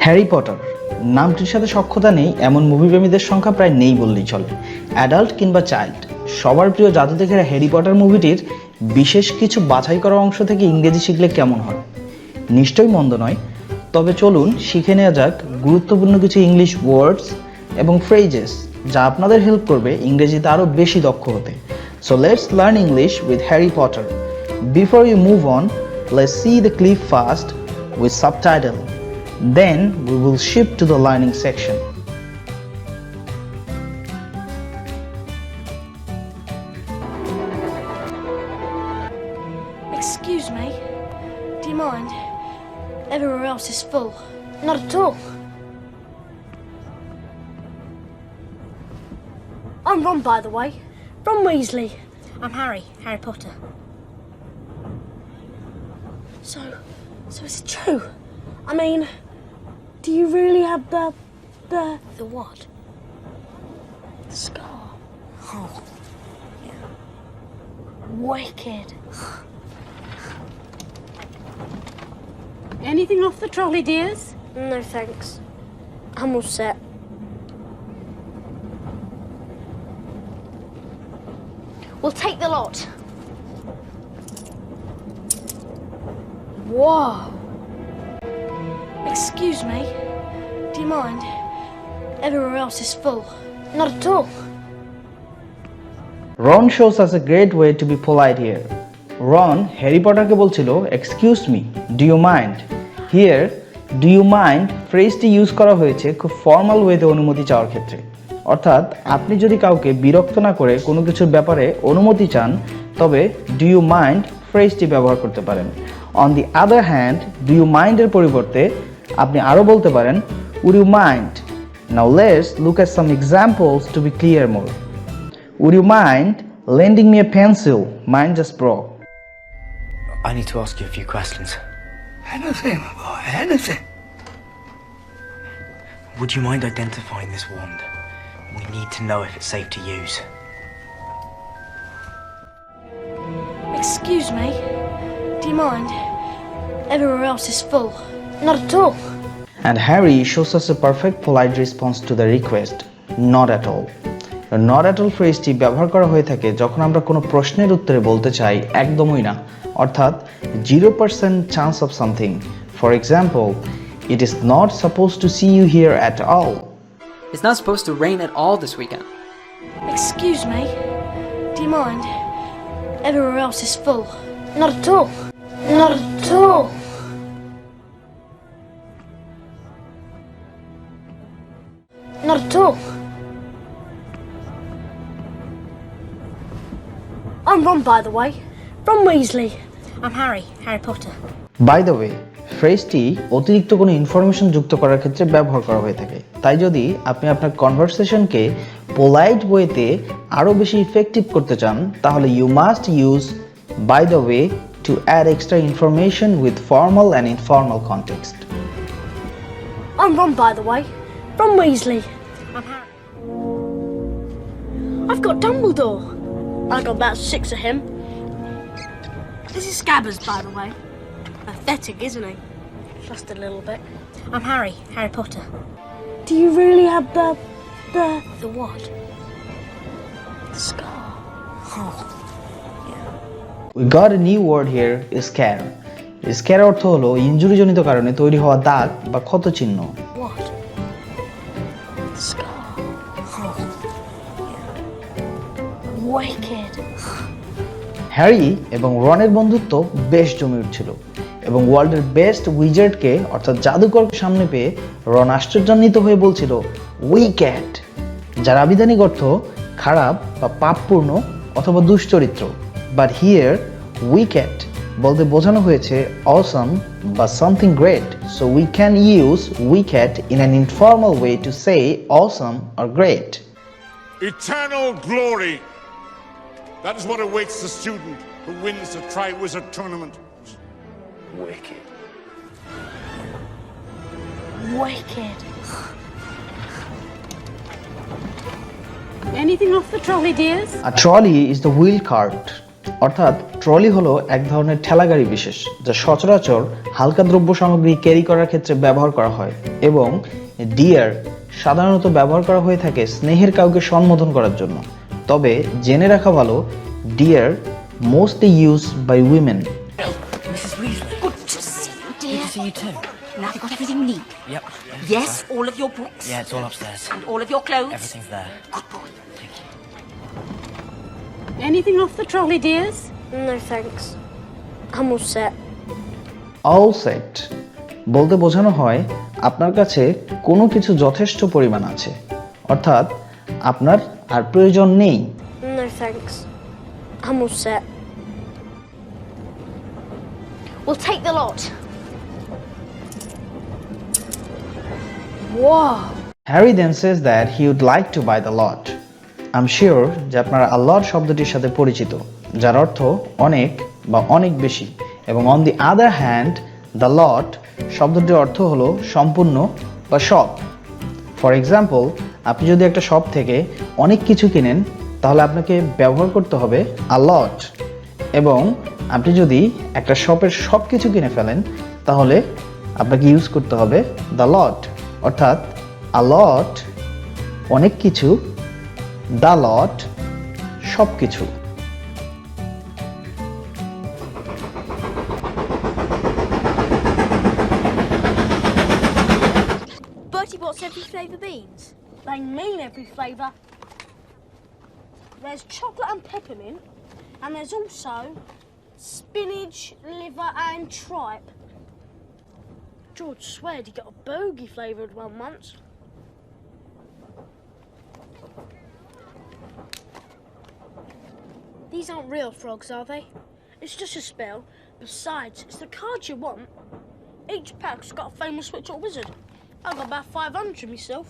Harry Potter নামটির সাথে সখ্যতা নেই এমন মুভিপ্রেমীদের সংখ্যা প্রায় নেই বললেই চলে। অ্যাডাল্ট কিংবা চাইল্ড সবার প্রিয় জাদু দেখে হ্যারি পটার মুভিটির বিশেষ কিছু বাছাই করা অংশ থেকে ইংরেজি শিখলে কেমন হয়? নিশ্চয়ই মন্দ নয়। তবে চলুন শিখে নেওয়া যাক গুরুত্বপূর্ণ কিছু ইংলিশ ওয়ার্ডস এবং ফ্রেজেস যা আপনাদের হেল্প করবে ইংরেজিতে আরও বেশি দক্ষ হতে। So let's learn English with Harry Potter. Before you move on, let's see the clip first with subtitle. Then we will shift to the learning section. Excuse me, do you mind? Everywhere else is full. Not at all. I'm Ron, by the way. Ron Weasley. I'm Harry Potter. So is it true? I mean, do you really have the what? The scar. Oh, yeah. Wicked. Anything off the trolley, dears? No thanks. I'm all set. We'll take the lot. Whoa. Excuse me, do you mind? Everywhere else is full. Not at all. Ron shows us a great way to be polite here. Ron Harry পটারকে বলছিল, excuse me, do you mind? Here do you mind ফ্রেজটি use করা হয়েছে খুব formal ওয়েতে অনুমতি চাওয়ার ক্ষেত্রে। অর্থাৎ আপনি যদি কাউকে বিরক্ত না করে কোনো কিছুর ব্যাপারে অনুমতি চান তবে ডু ইউ মাইন্ড ফ্রেজটি ব্যবহার করতে পারেন। On the other hand do you মাইন্ডের পরিবর্তে আপনি আরও বলতে পারেন would you mind. Now let's look at some examples to be clear more. Would you mind lending me a pencil? Mine just broke. I need to ask you a few questions. Anything, boy, anything. Would you mind identifying this wand? We need to know if it's safe to use. Excuse me, do you mind? Everywhere else is full. Not at all. And Harry shows us a perfect polite response to the request. Not at all. Not at all ফ্রেজটি ব্যবহার করা হয়ে থাকে যখন আমরা কোনো প্রশ্নের উত্তরে বলতে চাই একদমই না, অর্থাৎ 0% chance of something. For example, it is not suppose to see you here at all. It's not supposed to rain at all this weekend. Excuse me, do you mind? Everywhere else is full. Not at all. Not at all. Not at all. I'm Ron, by the way. Ron Weasley. I'm Harry Potter. By the way, ফ্রেজটি অতিরিক্ত কোনো information যুক্ত করার ক্ষেত্রে ব্যবহার করা হয়ে থাকে। তাই যদি আপনি আপনার কনভারসেশনকে পোলাইট ওয়েতে আরও বেশি ইফেক্টিভ করতে চান তাহলে you must use by the way to add extra information with formal and informal context. I'm Ron, by the way. Ron Weasley. I'm Harry. I've got Dumbledore. I got about 6 of him. This is Scabbers, by the way. Pathetic, isn't he? Just a little bit. I'm Harry Potter. Do you really have the what? The scar. Oh, yeah. We got a new word here, scare. Scare অর্থ হলো ইনজুরিজনিত কারণে তৈরি হওয়া দাগ বা ক্ষত চিহ্ন। What? The scar. Oh, yeah. Wicked. Harry এবং রনের বন্ধুত্ব বেশ জমে উঠছিল এবং ওয়ার্ল্ডের বেস্ট উইজার্ডকে অর্থাৎ জাদুকরকে সামনে পেয়ে রন আশ্চর্যান্বিত হয়ে বলছিল উইকেট, যার আবিধানিক অর্থ খারাপ বা পাপপূর্ণ অথবা দুশ্চরিত্র। বাট হিয়ার উইকেট বলতে বোঝানো হয়েছে অসম বা something great. So we can use wicket in an informal way to say Assam or great. Eternal glory. That is what awaits the student who wins the Triwizard Tournament. Wicked. Wicked. Anything off the trolley, dears? A trolley is the wheel cart, অর্থাৎ trolley হলো এক ধরনের ঠেলাগাড়ি বিশেষ যা সচরাচর হালকা দ্রব্য সামগ্রী ক্যারি করার ক্ষেত্রে ব্যবহার করা হয় এবং ডিয়ার সাধারণত ব্যবহার করা হয়ে থাকে স্নেহের কাউকে সম্বোধন করার জন্য। তবে জেনে রাখা ভালো dear mostly use by women. Mrs. Weasley. Good to see you, dear. Good to see you too. Now you got everything you need? Yep. Yes, all of your books? Yeah, it's all upstairs. And all of your clothes? Everything's there. Good boy. Thank you. Anything off the trolley, dears? No, thanks. I'm all set. All set বলতে বোঝানো হয় আপনার কাছে কোনো কিছু যথেষ্ট পরিমাণ আছে, অর্থাৎ আপনার আর প্রয়োজন নেই। No, thanks. I'm all set. We'll take the lot. Whoa. Harry then says that he would like to buy the lot. I'm sure যে আপনারা a lot শব্দটির সাথে পরিচিত, যার অর্থ অনেক বা অনেক বেশি, এবং on the other hand the lot শব্দটির অর্থ হলো সম্পূর্ণ বা সব। ফর এক্সাম্পল, আপনি যদি একটা শপ থেকে অনেক কিছু কিনেন তাহলে আপনাকে ব্যবহার করতে হবে a lot, এবং আপনি যদি একটা শপের সব কিছু কিনে ফেলেন তাহলে আপনাকে ইউজ করতে হবে the lot, অর্থাৎ a lot অনেক কিছু, the lot সব কিছু। Bertie bought every flavour beans. They mean every flavour. There's chocolate and peppermint, and there's also spinach, liver, and tripe. George sweared he got a bogey flavoured one once. These aren't real frogs, are they? It's just a spell. Besides, it's the cards you want. Each pack's got a famous witch or wizard. I've got about 500 myself.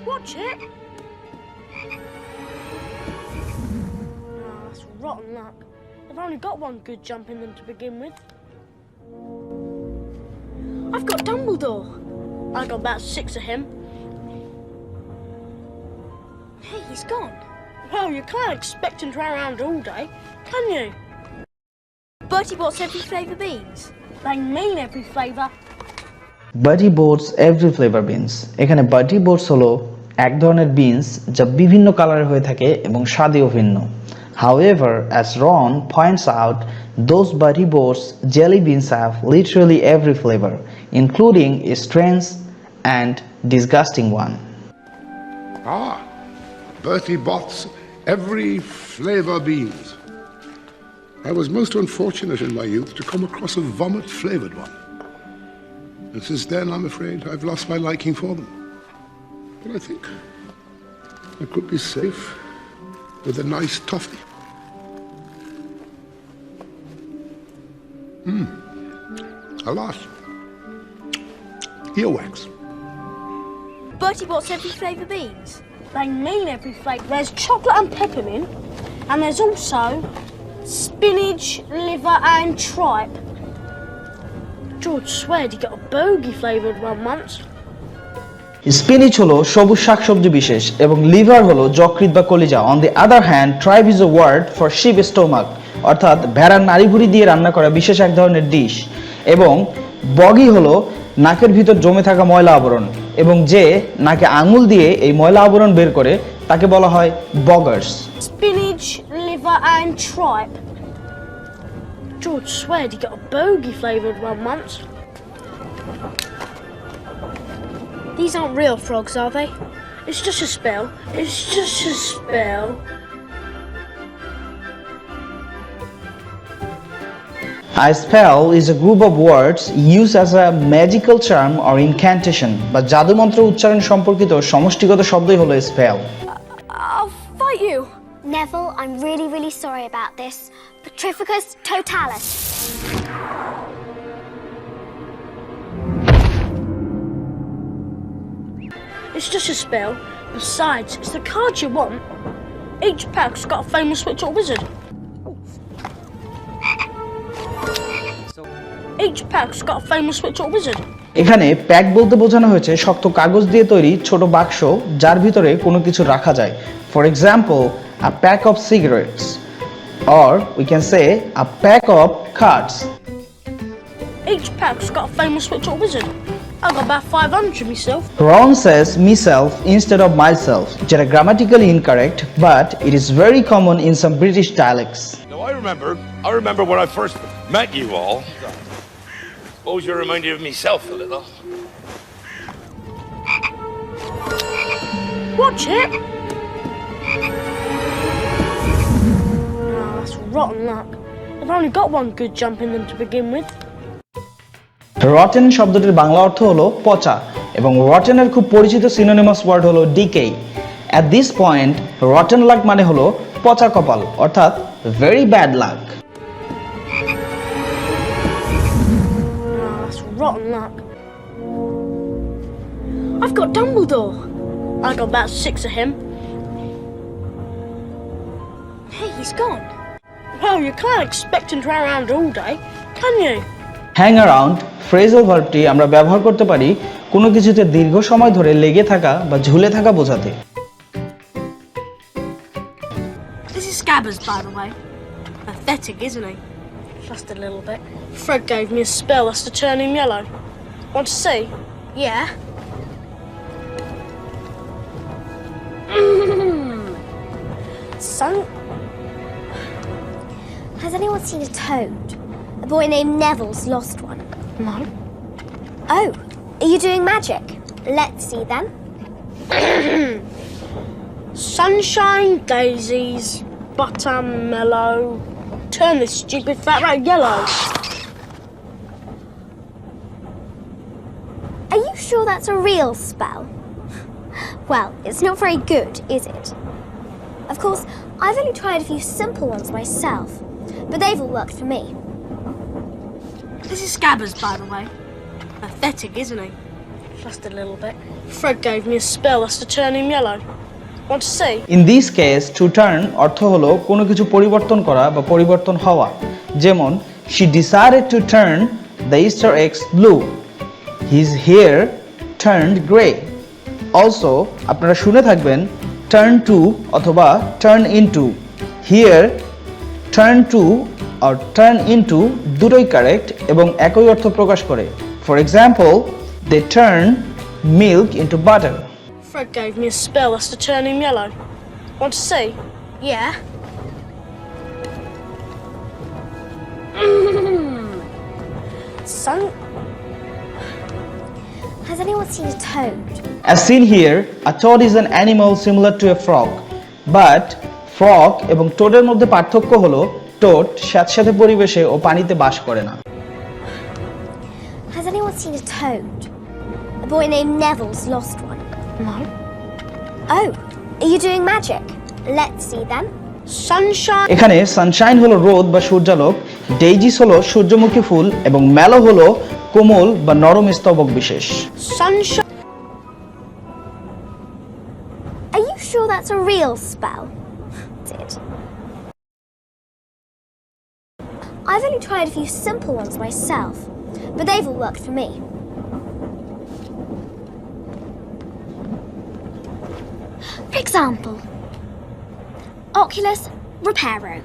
Watch it. Oh, that's rotten luck. They've only got one good jump in them to begin with. I've got Dumbledore. I've got about 6 of him. Hey, he's gone. Well, you can't expect him to run around all day, can you? Bertie bought every flavour beans. They mean every flavour. বাটি boats every flavour beans. এখানে বাটি boats হলো এক ধরনের beans যা বিভিন্ন কালারের হয়ে থাকে এবং স্বাদেও ভিন্ন। However, as Ron points out, those Bertie Bott's jelly beans have literally every flavor, including a strange and disgusting one. Ah, Bertie Bott's every flavour beans. I was most unfortunate in my youth to come across a vomit-flavoured one. And since then, I'm afraid, I've lost my liking for them. But I think I could be safe with a nice toffee. Alas, earwax. Bertie bought every flavour beans. They mean every flavour. There's chocolate and peppermint, and there's also spinach, liver, and tripe. George sweared he got a bogey flavoured one once. Spinach হলো সবুজ শাকসবজি বিশেষ এবং liver হলো যকৃৎ বা কলিজা। On the other hand, tripe is a word for sheep stomach, অর্থাৎ ভেড়ার নাড়িভুড়ি দিয়ে রান্না করা বিশেষ এক ধরনের ডিশ। এবং বগি হলো নাকের ভিতর জমে থাকা ময়লা আবরণ, এবং যে নাকে আঙুল দিয়ে এই ময়লা আবরণ বের করে তাকে বলা হয় বগার্স। Spinach, liver, and tripe. George sweared he got a bogey flavoured one once. These aren't real frogs, are they? It's just a spell. It's just a spell. A spell is a group of words used as a magical charm or incantation, বা জাদুমন্ত্র উচ্চারণ সম্পর্কিত সমষ্টিগত শব্দই হলো spell. I'll fight you. Neville, I'm really, really sorry about this. Petrificus totalis. It's just a spell. Besides, it's the cards you want. Each pack's got a famous witch or wizard. Each pack's got a famous witch or wizard. এখানে pack বলতে বোঝানো হয়েছে শক্ত কাগজ দিয়ে তৈরি ছোট বাক্স যার ভিতরে কোনো কিছু রাখা যায়। For example, a pack of cigarettes, or we can say a pack of cards. Each pack's got a famous witch or wizard. I've got about 500 myself. Ron says myself instead of myself, which are grammatically incorrect, but it is very common in some British dialects. Now, I remember when I first met you all. Suppose you remind you of myself a little. Watch it! Oh, that's rotten luck. I've only got one good jump in them to begin with. Rotten শব্দটির বাংলা অর্থ হলো পচা এবং রটেনের খুব পরিচিত synonymous word হলো ডিকেই। At this point, rotten luck মানে হলো পচা কপাল অর্থাৎ very bad luck. Oh, that's rotten luck. I've got Dumbledore. I've got about 6 of him. Hey, he's gone. Well, you can't expect him to hang around all day, can you? Hang around phrasal ভার্বটি আমরা ব্যবহার করতে পারি কোনো কিছুতে দীর্ঘ সময় ধরে লেগে থাকা বা ঝুলে থাকা বোঝাতে। This is Scabbers, by the way. Pathetic, isn't he? Just a little bit. Fred gave me a spell that's to turn him yellow. Want to see? Yeah. Son, Has anyone seen a toad? A boy named Neville's lost one. no. Oh, are you doing magic? Let's see then. Sunshine, daisies, buttermellow. Turn this stupid fat rat yellow. Are you sure that's a real spell? Well, it's not very good, is it? Of course, I've only tried a few simple ones myself, but they've all worked for me. This is Scabbers, by the way. Pathetic, isn't he? Just a little bit. Fred gave me a spell that's to turn him yellow. Want to see? In this case, to turn অর্থ হলো কোনো কিছু পরিবর্তন করা বা পরিবর্তন হওয়া। যেমন she decided to turn the Easter eggs blue. His hair turned gray. Also, আপনারা শুনে থাকবেন turn to অথবা turn into. Here, turn to or turn into দুটোই কারেক্ট এবং একই অর্থ প্রকাশ করে। For example, they turn milk into butter. Fred gave me a spell that's to turn him yellow. Want to see? Yeah. Son, Has anyone seen a toad? As seen here, a toad is an animal similar to a frog. But frog এবং toadএর মধ্যে পার্থক্য হলো toad স্যাঁতস্যাঁতে পরিবেশে ও পানিতে বাস করে না। Has anyone seen a toad? A boy named Neville's lost one. no. Oh, are you doing magic? Let's see then. Sunshine, এখানে Sunshine হলো রোদ বা সূর্যালোক, ডেইজিস হলো সূর্যমুখী ফুল এবং ম্যালো হলো কোমল বা নরম স্তবক বিশেষ। sunshine. Are you sure that's a real spell? Did. I've only tried a few simple ones myself, but they've all worked for me. For example, Oculus Reparo.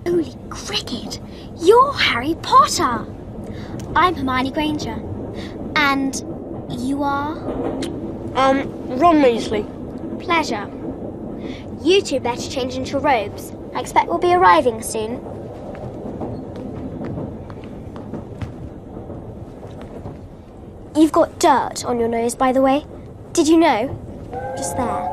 Holy cricket, you're Harry Potter! I'm Hermione Granger. And you are? Ron Weasley. Pleasure. You two better change into your robes. I expect we'll be arriving soon. You've got dirt on your nose, by the way. Did you know? Just there.